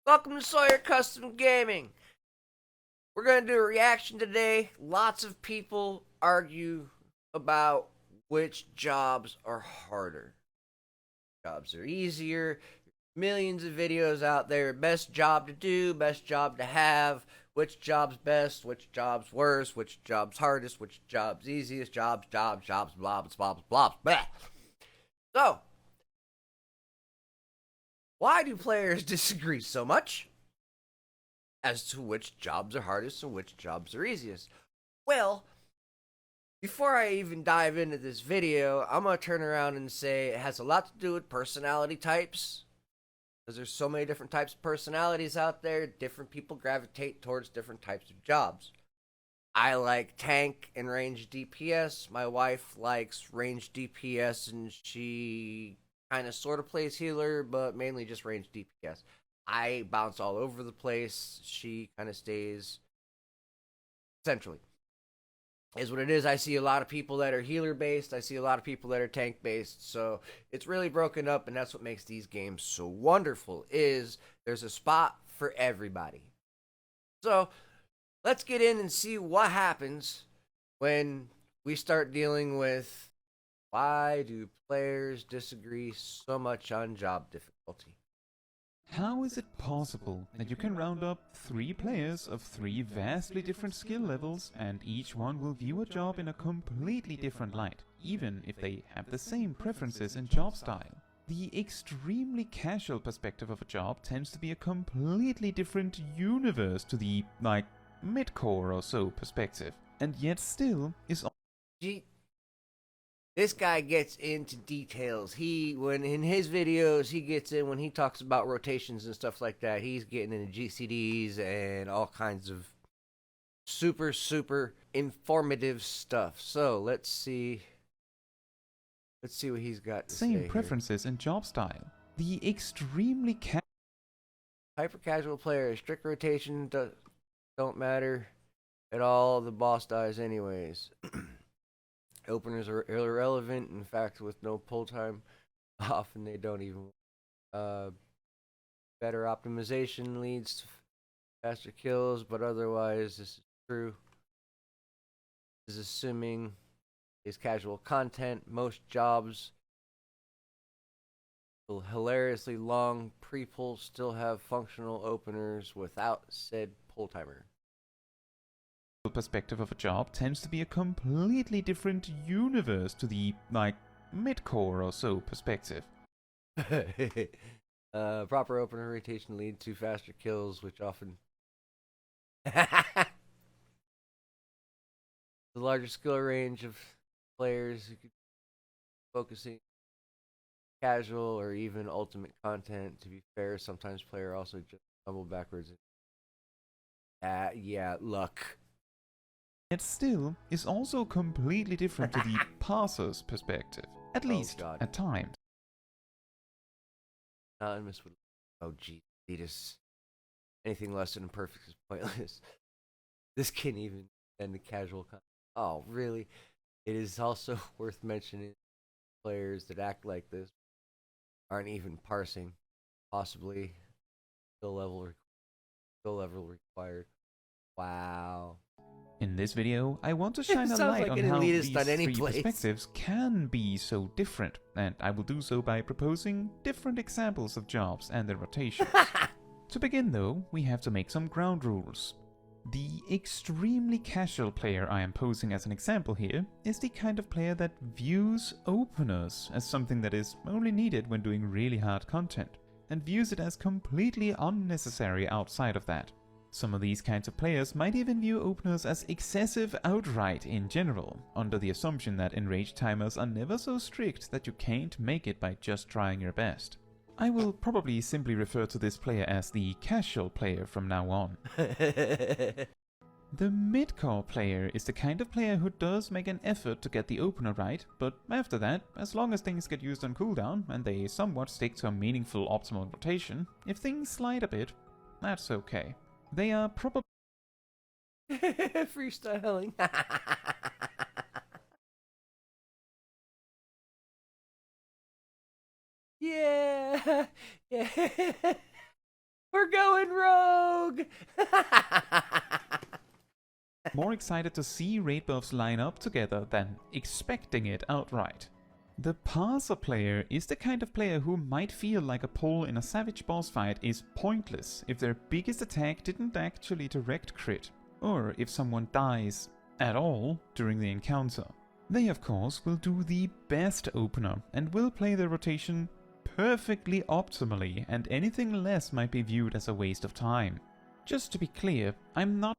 Welcome to Sawyer Custom Gaming. We're going to do a reaction today. Lots of people argue about which jobs are harder. Jobs are easier. Millions of videos out there. Best job to do, best job to have. Which job's best, which job's worse, which job's hardest, which job's easiest, jobs, blobs, blobs, blah. So, why do players disagree so much as to which jobs are hardest and which jobs are easiest? Well, before I even dive into this video, I'm going to turn around and say it has a lot to do with personality types. Because there's so many different types of personalities out there, different people gravitate towards different types of jobs. I like tank and range DPS. My wife likes range DPS, and she kind of sort of plays healer, but mainly just range DPS. I bounce all over the place. She kind of stays centrally. Is what it is. I see a lot of people that are healer based. I see a lot of people that are tank based. So it's really broken up, and that's what makes these games so wonderful. Is there's a spot for everybody. So let's get in and see what happens when we start dealing with why do players disagree so much on job difficulty. How is it possible that you can round up 3 players of 3 vastly different skill levels and each one will view a job in a completely different light, even if they have the same preferences in job style? The extremely casual perspective of a job tends to be a completely different universe to the, mid-core or so perspective, and yet still is... This guy gets into details. When in his videos, he gets in when he talks about rotations and stuff like that. He's getting into GCDs and all kinds of super informative stuff. So let's see what he's got to say. Same preferences in job style. The extremely hyper casual player, strict rotation don't matter at all. The boss dies anyways. Openers are irrelevant. In fact, with no pull time, often they don't even. Better optimization leads to faster kills, but otherwise, this is true. This is assuming is casual content. Most jobs will hilariously long pre-pull still have functional openers without said pull timer. Perspective of a job tends to be a completely different universe to the, mid-core or so perspective. Proper opener rotation lead to faster kills, which often... the larger skill range of players who could focusing casual or even ultimate content. To be fair, sometimes player also just stumble backwards. Yeah, luck. It still is also completely different to the passer's perspective, at least at times. Anonymous would... Oh, gee, anything less than perfect is pointless. This can't even end the casual content. Oh, really? It is also worth mentioning players that act like this aren't even parsing, possibly skill level required. Wow. In this video, I want to shine a light on how these 3 perspectives can be so different, and I will do so by proposing different examples of jobs and their rotations. To begin though, we have to make some ground rules. The extremely casual player I am posing as an example here is the kind of player that views openers as something that is only needed when doing really hard content, and views it as completely unnecessary outside of that. Some of these kinds of players might even view openers as excessive outright in general, under the assumption that enraged timers are never so strict that you can't make it by just trying your best. I will probably simply refer to this player as the casual player from now on. The mid-core player is the kind of player who does make an effort to get the opener right, but after that, as long as things get used on cooldown and they somewhat stick to a meaningful optimal rotation, if things slide a bit, that's okay. They are probably freestyling. Yeah. We're going rogue! More excited to see raid buffs line up together than expecting it outright. The parser player is the kind of player who might feel like a pull in a savage boss fight is pointless if their biggest attack didn't actually direct crit, or if someone dies at all during the encounter. They of course will do the best opener and will play their rotation perfectly optimally, and anything less might be viewed as a waste of time. Just to be clear, I'm not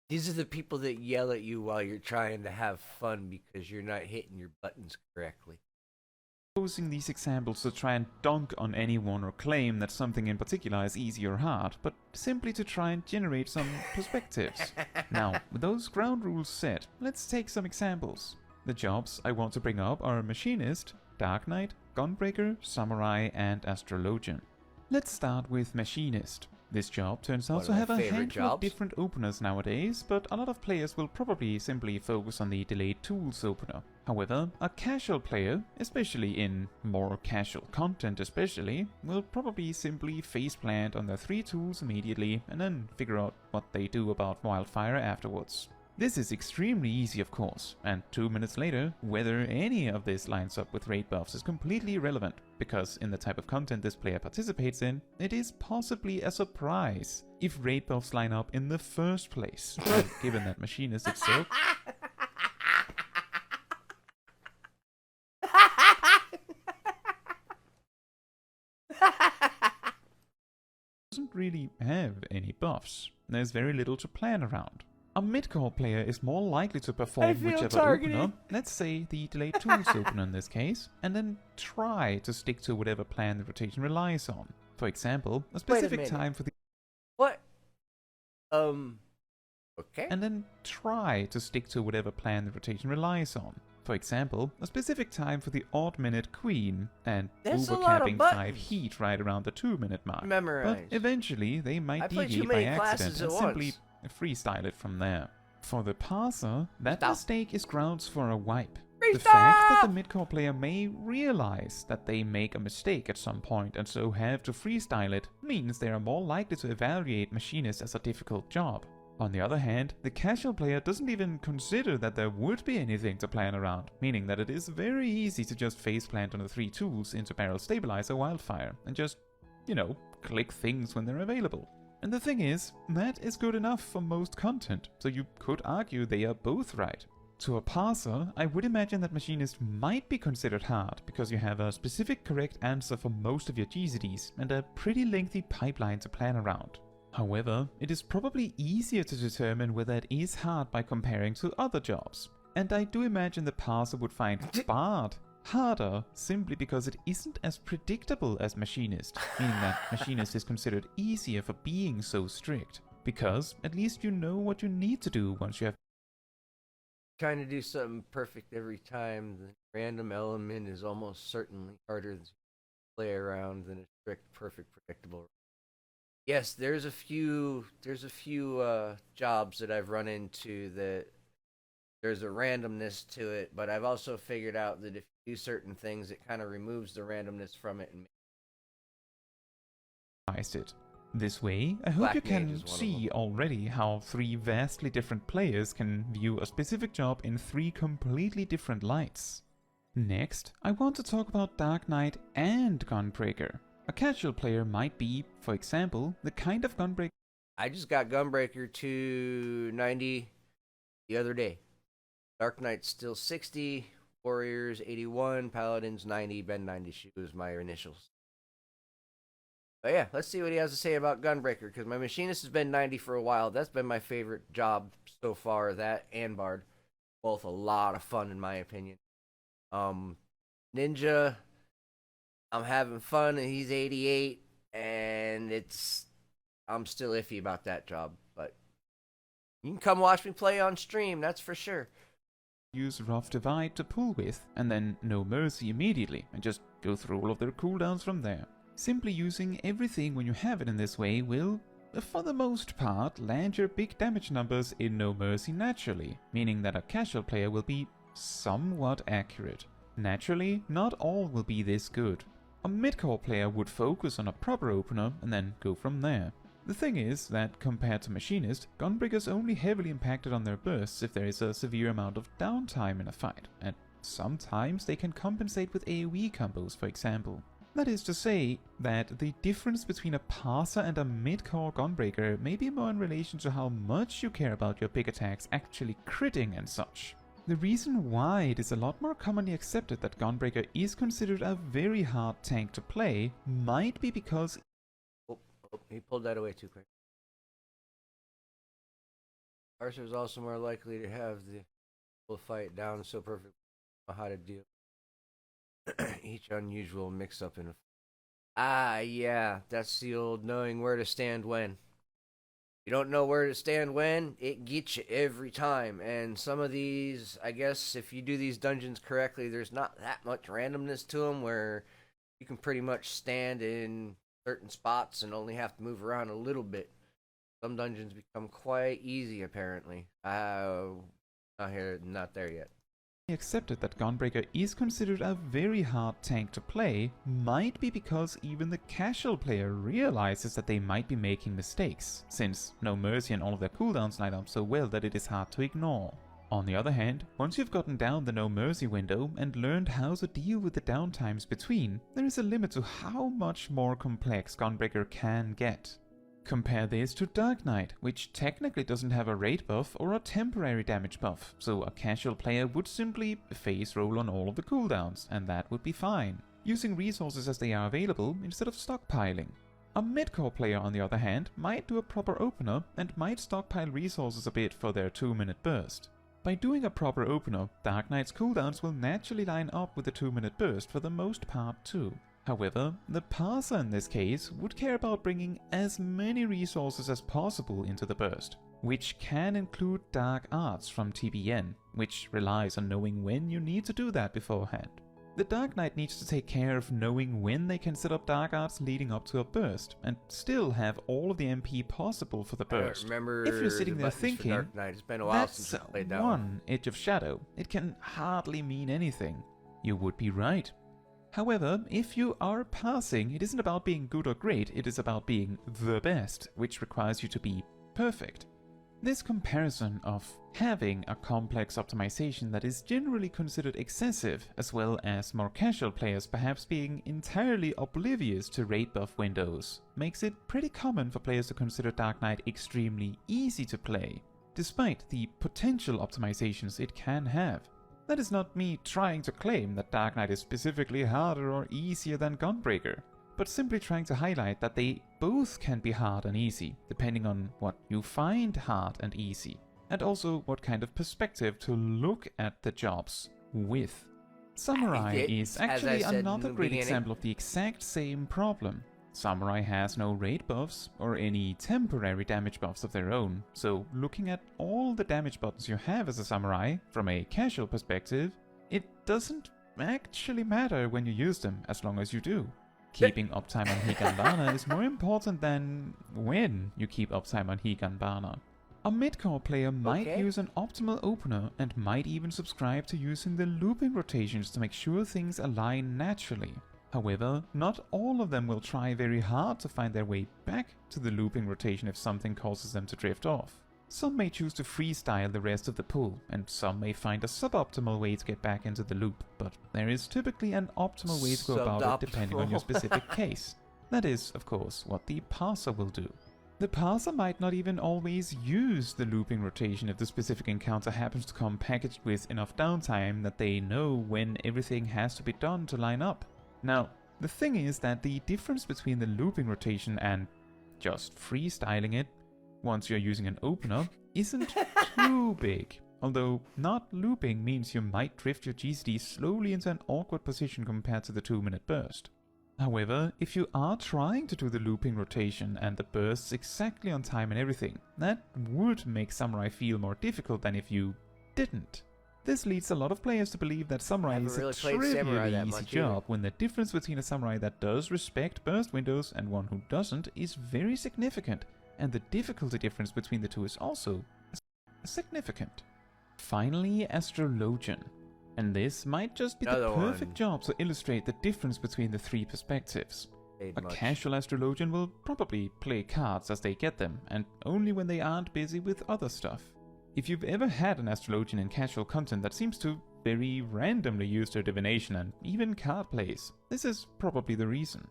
These are the people that yell at you while you're trying to have fun because you're not hitting your buttons correctly. using these examples to try and dunk on anyone or claim that something in particular is easy or hard, but simply to try and generate some perspectives. Now, with those ground rules set, let's take some examples. The jobs I want to bring up are Machinist, Dark Knight, Gunbreaker, Samurai, and Astrologian. Let's start with Machinist. This job turns out to have a handful of different openers nowadays, but a lot of players will probably simply focus on the Delayed Tools opener. However, a casual player, especially in more casual content especially, will probably simply faceplant on their 3 tools immediately and then figure out what they do about Wildfire afterwards. This is extremely easy of course, and 2 minutes later, whether any of this lines up with raid buffs is completely irrelevant, because in the type of content this player participates in, it is possibly a surprise if raid buffs line up in the first place, given that Machinist itself doesn't really have any buffs. There's very little to plan around. A mid-core player is more likely to perform whichever opener, let's say the Delayed Tools opener in this case, and then try to stick to whatever plan the rotation relies on. For example, a specific time for the... What? Okay. And then try to stick to whatever plan the rotation relies on. For example, a specific time for the odd-minute Queen, and overcapping 5 heat right around the 2-minute mark. Memorize. But eventually they might deviate by accident and simply freestyle it from there. For the parser, that mistake is grounds for a wipe. The fact that the mid-core player may realize that they make a mistake at some point and so have to freestyle it means they are more likely to evaluate Machinist as a difficult job. On the other hand, the casual player doesn't even consider that there would be anything to plan around, meaning that it is very easy to just faceplant on the 3 tools into Barrel Stabilizer Wildfire and just, you know, click things when they're available. And the thing is, that is good enough for most content, so you could argue they are both right. To a parser, I would imagine that Machinist might be considered hard, because you have a specific correct answer for most of your GZDs and a pretty lengthy pipeline to plan around. However, it is probably easier to determine whether it is hard by comparing to other jobs, and I do imagine the parser would find Bard harder simply because it isn't as predictable as Machinist, meaning that Machinist is considered easier for being so strict, because at least you know what you need to do once you have trying to do something perfect every time. The random element is almost certainly harder to play around than a strict, perfect, predictable. Yes, there's a few jobs that I've run into that there's a randomness to it, but I've also figured out that if you do certain things, it kind of removes the randomness from it and it. This way, I hope you can see already how 3 vastly different players can view a specific job in 3 completely different lights. Next, I want to talk about Dark Knight and Gunbreaker. A casual player might be, for example, the kind of Gunbreaker... I just got Gunbreaker to 90 the other day. Dark Knight's still 60, Warriors 81, Paladins 90, Ben 92 is my initials. But yeah, let's see what he has to say about Gunbreaker, because my Machinist has been 90 for a while. That's been my favorite job so far, that and Bard. Both a lot of fun in my opinion. Ninja, I'm having fun, and he's 88, and I'm still iffy about that job, but you can come watch me play on stream, that's for sure. Use Rough Divide to pull with, and then No Mercy immediately, and just go through all of their cooldowns from there. Simply using everything when you have it in this way will, for the most part, land your big damage numbers in No Mercy naturally, meaning that a casual player will be somewhat accurate. Naturally, not all will be this good. A mid-core player would focus on a proper opener and then go from there. The thing is that compared to Machinist, Gunbreaker's only heavily impacted on their bursts if there is a severe amount of downtime in a fight, and sometimes they can compensate with AoE combos, for example. That is to say that the difference between a parser and a mid-core Gunbreaker may be more in relation to how much you care about your big attacks actually critting and such. The reason why it is a lot more commonly accepted that Gunbreaker is considered a very hard tank to play might be because... Oh, he pulled that away too quick. Parser is also more likely to have the full fight down so perfectly how to deal each unusual mix-up in a... Ah, yeah, that's the old knowing where to stand when. You don't know where to stand when, it gets you every time. And some of these, I guess, if you do these dungeons correctly, there's not that much randomness to them where you can pretty much stand in certain spots and only have to move around a little bit. Some dungeons become quite easy, apparently. Not there yet. Accepted that Gunbreaker is considered a very hard tank to play might be because even the casual player realizes that they might be making mistakes, since No Mercy and all of their cooldowns line up so well that it is hard to ignore. On the other hand, once you've gotten down the No Mercy window and learned how to deal with the downtimes between, there is a limit to how much more complex Gunbreaker can get. Compare this to Dark Knight, which technically doesn't have a rate buff or a temporary damage buff, so a casual player would simply phase roll on all of the cooldowns, and that would be fine, using resources as they are available instead of stockpiling. A mid-core player, on the other hand, might do a proper opener and might stockpile resources a bit for their 2-minute burst. By doing a proper opener, Dark Knight's cooldowns will naturally line up with the 2-minute burst for the most part too. However, the parser in this case would care about bringing as many resources as possible into the burst, which can include Dark Arts from TBN, which relies on knowing when you need to do that beforehand. The Dark Knight needs to take care of knowing when they can set up Dark Arts leading up to a burst, and still have all of the MP possible for the burst. I don't remember if you're sitting there thinking, Dark Knight. It's been a while since I played that one Edge of Shadow, it can hardly mean anything. You would be right. However, if you are passing, it isn't about being good or great, it is about being the best, which requires you to be perfect. This comparison of having a complex optimization that is generally considered excessive, as well as more casual players perhaps being entirely oblivious to rate buff windows, makes it pretty common for players to consider Dark Knight extremely easy to play, despite the potential optimizations it can have. That is not me trying to claim that Dark Knight is specifically harder or easier than Gunbreaker, but simply trying to highlight that they both can be hard and easy, depending on what you find hard and easy, and also what kind of perspective to look at the jobs with. Samurai is actually another great example of the exact same problem. Samurai has no raid buffs or any temporary damage buffs of their own, so looking at all the damage buttons you have as a samurai from a casual perspective, it doesn't actually matter when you use them as long as you do. Keeping uptime on Higanbana is more important than when you keep uptime on Higanbana. A mid-core player might use an optimal opener and might even subscribe to using the looping rotations to make sure things align naturally. However, not all of them will try very hard to find their way back to the looping rotation if something causes them to drift off. Some may choose to freestyle the rest of the pull, and some may find a suboptimal way to get back into the loop, but there is typically an optimal way to go about it depending on your specific case. That is, of course, what the parser will do. The parser might not even always use the looping rotation if the specific encounter happens to come packaged with enough downtime that they know when everything has to be done to line up. Now, the thing is that the difference between the looping rotation and just freestyling it, once you're using an opener, isn't too big. Although not looping means you might drift your GCD slowly into an awkward position compared to the 2-minute burst. However, if you are trying to do the looping rotation and the bursts exactly on time and everything, that would make Samurai feel more difficult than if you didn't. This leads a lot of players to believe that Samurai is a trivially easy job, when the difference between a Samurai that does respect burst windows and one who doesn't is very significant, and the difficulty difference between the two is also significant. Finally, Astrologian. And this might just be Another the perfect one. job to illustrate the difference between the three perspectives. A Much. casual astrologian will probably play cards as they get them, and only when they aren't busy with other stuff. If you've ever had an astrologian in casual content that seems to very randomly use their divination and even card plays, this is probably the reason.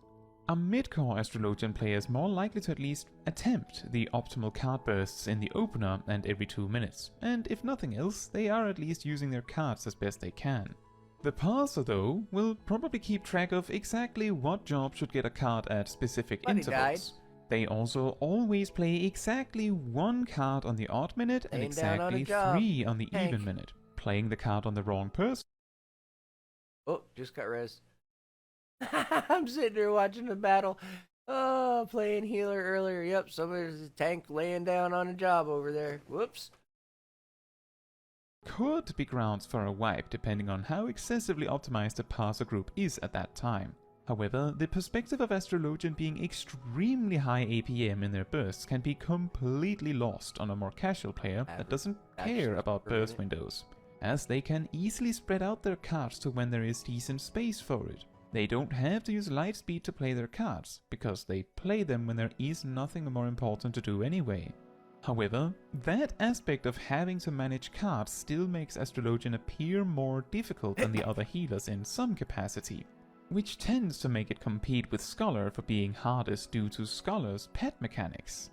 A mid-core astrologian player is more likely to at least attempt the optimal card bursts in the opener and every 2 minutes, and if nothing else, they are at least using their cards as best they can. The parser, though, will probably keep track of exactly what job should get a card at specific intervals. They also always play exactly 1 card on the odd minute and exactly 3 on the even minute. Playing the card on the wrong person. Oh, just got res. I'm sitting here watching the battle. Oh, playing healer earlier. Yep, somebody's a tank laying down on a job over there. Whoops. Could be grounds for a wipe depending on how excessively optimized the parser group is at that time. However, the perspective of astrologian being extremely high APM in their bursts can be completely lost on a more casual player that doesn't care about burst windows, as they can easily spread out their cards to when there is decent space for it. They don't have to use light speed to play their cards, because they play them when there is nothing more important to do anyway. However, that aspect of having to manage cards still makes astrologian appear more difficult than the other healers in some capacity, which tends to make it compete with Scholar for being hardest due to Scholar's pet mechanics.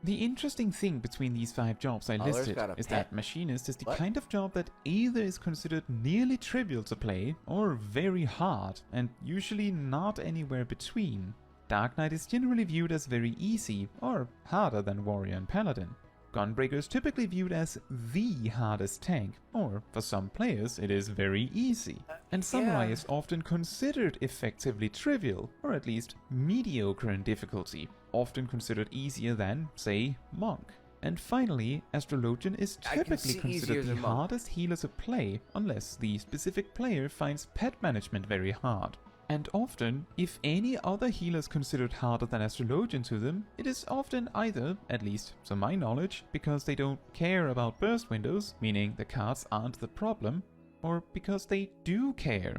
The interesting thing between these 5 jobs I listed is that Machinist is the kind of job that either is considered nearly trivial to play or very hard, and usually not anywhere between. Dark Knight is generally viewed as very easy, or harder than Warrior and Paladin. Gunbreaker is typically viewed as the hardest tank, or for some players it is very easy. And Samurai is often considered effectively trivial, or at least mediocre in difficulty, often considered easier than, say, Monk. And finally, Astrologian is typically considered the hardest healer to play, unless the specific player finds pet management very hard. And often, if any other healer is considered harder than Astrologian to them, it is often either, at least to my knowledge, because they don't care about burst windows, meaning the cards aren't the problem, or because they do care,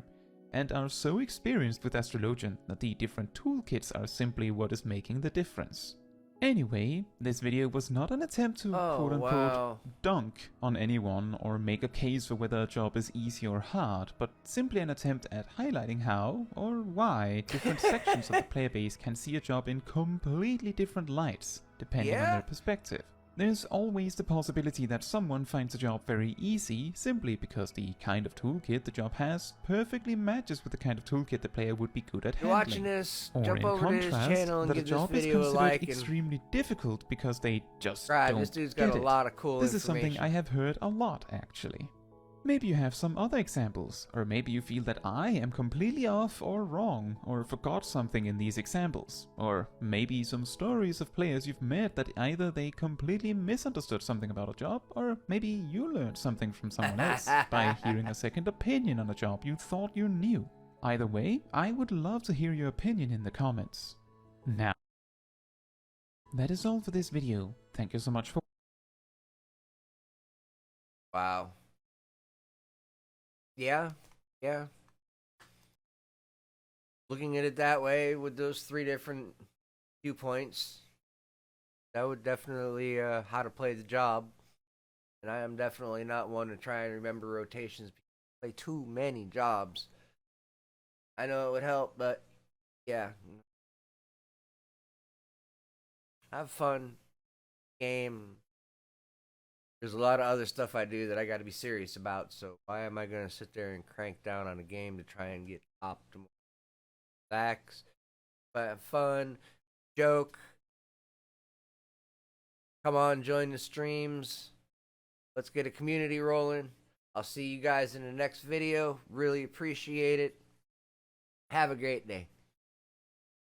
and are so experienced with Astrologian that the different toolkits are simply what is making the difference. Anyway, this video was not an attempt to quote-unquote dunk on anyone or make a case for whether a job is easy or hard, but simply an attempt at highlighting how or why different sections of the player base can see a job in completely different lights, depending on their perspective. There's always the possibility that someone finds a job very easy simply because the kind of toolkit the job has perfectly matches with the kind of toolkit the player would be good at handling. Watching this, jump over to his channel and give this video a like. Extremely difficult because they just don't this dude's got a lot of cool This is something I have heard a lot, actually. Maybe you have some other examples, or maybe you feel that I am completely off or wrong, or forgot something in these examples, or maybe some stories of players you've met that either they completely misunderstood something about a job, or maybe you learned something from someone else by hearing a second opinion on a job you thought you knew. Either way, I would love to hear your opinion in the comments. Now, that is all for this video. Thank you so much for Wow. Yeah. Looking at it that way, with those 3 different viewpoints, that would definitely how to play the job. And I am definitely not one to try and remember rotations. Play too many jobs. I know it would help, but yeah. Have fun. Game. There's a lot of other stuff I do that I got to be serious about, so why am I going to sit there and crank down on a game to try and get optimal facts? But have fun, joke. Come on, join the streams. Let's get a community rolling. I'll see you guys in the next video. Really appreciate it. Have a great day.